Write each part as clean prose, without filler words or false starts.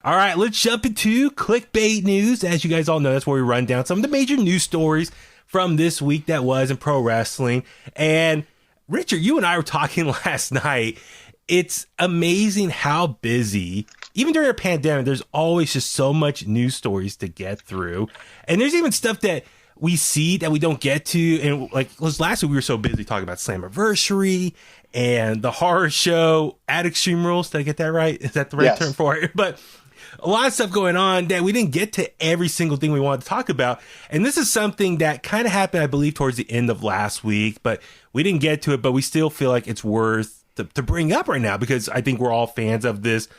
All right, let's jump into clickbait news. As you guys all know, that's where we run down some of the major news stories from this week that was in pro wrestling. And Richard, you and I were talking last night. It's amazing how busy, even during a pandemic, there's always just so much news stories to get through. And there's even stuff that we see that we don't get to. And like last week, we were so busy talking about Slammiversary and the horror show at Extreme Rules. Did I get that right? Is that the right term for it? But a lot of stuff going on that we didn't get to every single thing we wanted to talk about. And this is something that kind of happened, I believe, towards the end of last week, but we didn't get to it, but we still feel like it's worth to bring up right now because I think we're all fans of this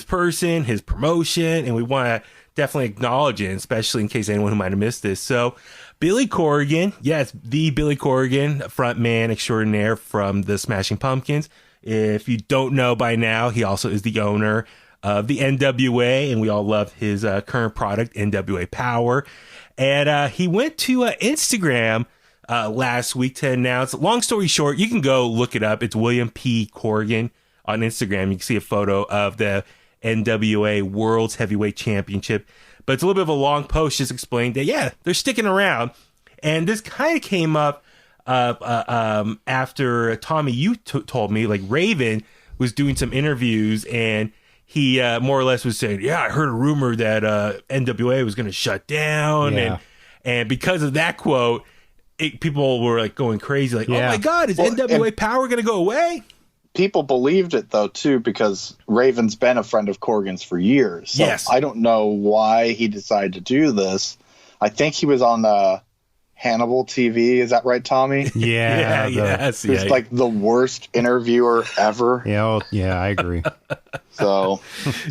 person, his promotion, and we want to definitely acknowledge it, especially in case anyone who might have missed this. So Billy Corgan, yes, the Billy Corgan, frontman extraordinaire from the Smashing Pumpkins. If you don't know by now, he also is the owner of the NWA, and we all love his current product, NWA Power. And he went to Instagram last week to announce, long story short, you can go look it up. It's William P. Corgan on Instagram. You can see a photo of the NWA World's Heavyweight Championship. But it's a little bit of a long post just explaining that, yeah, they're sticking around. And this kind of came up after, Tommy, you told me, like, Raven was doing some interviews, and he more or less was saying, yeah, I heard a rumor that NWA was going to shut down. Yeah. And because of that quote, people were like going crazy. Like, oh my God, is NWA Power going to go away? People believed it, though, too, because Raven's been a friend of Corgan's for years. So yes. I don't know why he decided to do this. I think he was on Hannibal TV. Is that right, Tommy? Yeah. Yes. He's like the worst interviewer ever. Yeah, I agree. So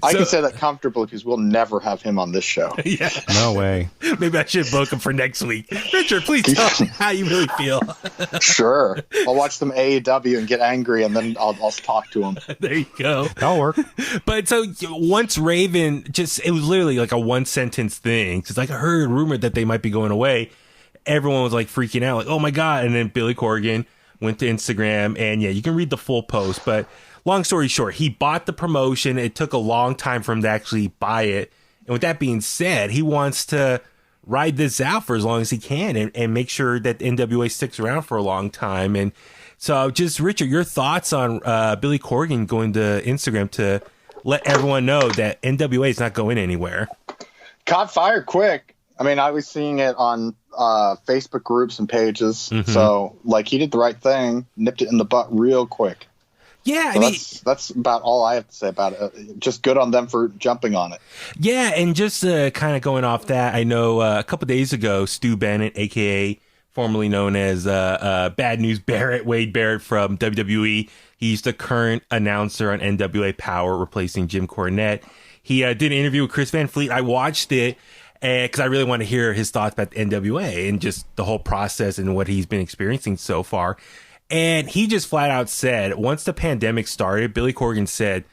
I can say that comfortably because we'll never have him on this show. Yeah. No way. Maybe I should book him for next week. Richard, please tell me how you really feel. Sure. I'll watch some AEW and get angry, and then I'll talk to him. There you go. That'll work. But so once Raven it was literally like a one sentence thing. Cause like I heard a rumor that they might be going away. Everyone was like freaking out, like, oh my God. And then Billy Corgan went to Instagram, and yeah, you can read the full post, but long story short, he bought the promotion. It took a long time for him to actually buy it. And with that being said, he wants to ride this out for as long as he can and make sure that NWA sticks around for a long time. And so just, Richard, your thoughts on Billy Corgan going to Instagram to let everyone know that NWA is not going anywhere? Caught fire quick. I mean, I was seeing it on Facebook groups and pages. Mm-hmm. So, like, he did the right thing, nipped it in the butt real quick. Yeah, so I mean, that's about all I have to say about it. Just good on them for jumping on it. Yeah, and just kind of going off that, I know a couple days ago, Stu Bennett, a.k.a. formerly known as Bad News Barrett, Wade Barrett from WWE. He's the current announcer on NWA Power, replacing Jim Cornette. He did an interview with Chris Van Fleet. I watched it because I really want to hear his thoughts about the NWA and just the whole process and what he's been experiencing so far. And he just flat out said, once the pandemic started, Billy Corgan said,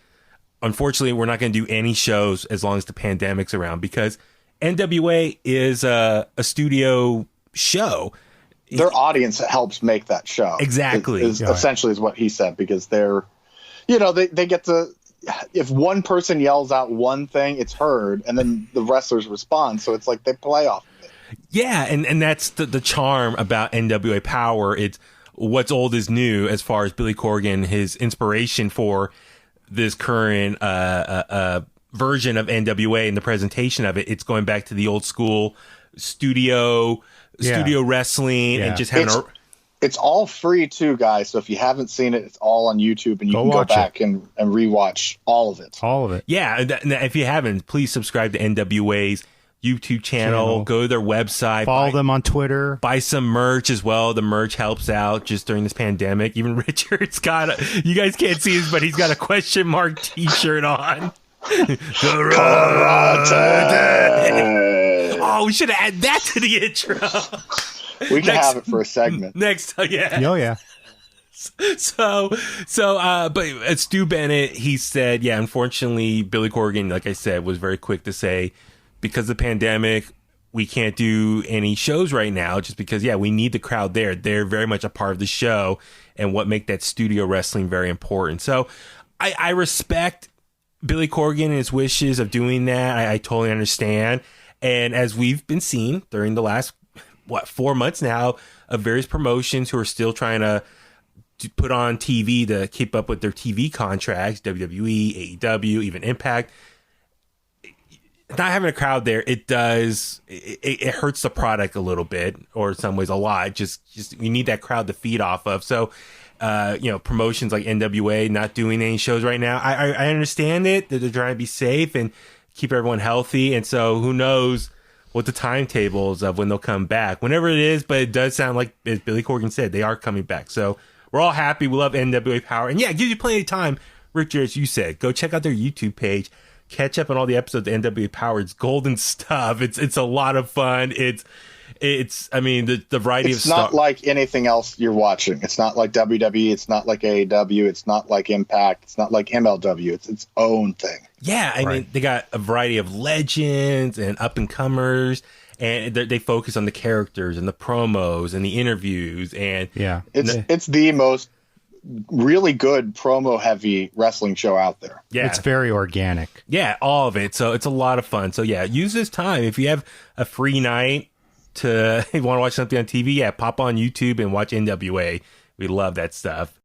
unfortunately, we're not going to do any shows as long as the pandemic's around because NWA is a studio show. Their audience helps make that show. Exactly. Essentially is what he said, because they're, they get to, if one person yells out one thing, it's heard, and then the wrestlers respond. So it's like they play off of it. Yeah, and that's the charm about NWA Power. It's what's old is new as far as Billy Corgan, his inspiration for this current version of NWA and the presentation of it. It's going back to the old school studio wrestling and just having It's all free too, guys. So if you haven't seen it, it's all on YouTube, and you can go back and rewatch all of it. All of it. Yeah, if you haven't, please subscribe to NWA's YouTube channel. Go to their website. Follow them on Twitter. Buy some merch as well. The merch helps out just during this pandemic. Even Richard's got you guys can't see this, but he's got a question mark t-shirt on. Karate. Oh, we should have added that to the intro. We can have it for a segment. Yeah. Oh, yeah. But Stu Bennett, he said, yeah, unfortunately, Billy Corgan, like I said, was very quick to say, because of the pandemic, we can't do any shows right now just because, we need the crowd there. They're very much a part of the show and what make that studio wrestling very important. So I respect Billy Corgan and his wishes of doing that, I totally understand. And as we've been seeing during the last 4 months now of various promotions who are still trying to put on TV to keep up with their TV contracts, WWE, AEW, even Impact. Not having a crowd there, it hurts the product a little bit, or in some ways a lot. Just you need that crowd to feed off of. So, promotions like NWA not doing any shows right now. I understand it, that they're trying to be safe and keep everyone healthy. And so who knows what the timetables of when they'll come back, whenever it is. But it does sound like, as Billy Corgan said, they are coming back. So we're all happy. We love NWA Power. And yeah, it gives you plenty of time, Richard, as you said. Go check out their YouTube page. Catch up on all the episodes of NWA Power. It's golden stuff. It's a lot of fun. It's I mean, the variety it's of not stuff. like anything else you're watching. It's not like WWE. It's not like AEW. It's not like Impact. It's not like MLW. It's its own thing. Yeah, I mean, they got a variety of legends and up and comers, and they focus on the characters and the promos and the interviews, and Yeah. It's the most really good promo heavy wrestling show out there. yeah, It's very organic. yeah, all of it. So it's a lot of fun. So yeah, use this time if you have a free night to if you want to watch something on TV. Yeah, pop on YouTube and watch NWA. We love that stuff.